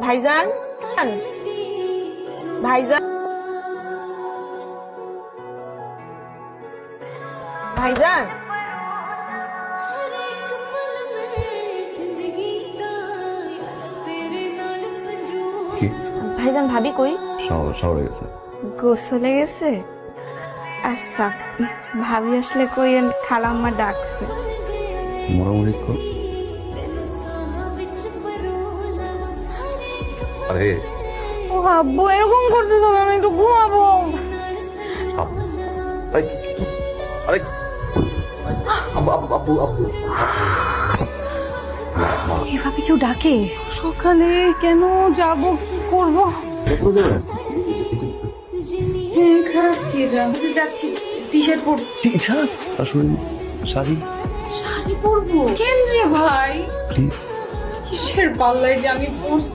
ভাইজান, ভাইজান, ভাইজান, কি ভাইজান ভাবি কই? শাওয়ারে গেছে। গোসলে গেছে। আচ্ছা, ভাবি আসলে কই খালাম্মা ডাকছে। মোটামুটি কর। আরে ও আব্বু এরকম করতেছো কেন? একটু ঘুমাবো। আব্বু, এই, আরে আব্বু আব্বু আব্বু আব্বু এভাবে কেউ ডাকে? সকালে কেন যাব, কি করব? খারাপ কি যাচ্ছি, টি শার্ট পরবো। আসলে শাড়ি শাড়ি পরবো কেন রে ভাই? প্লিজ। কিসের পাল্লায় যে আমি পরছি।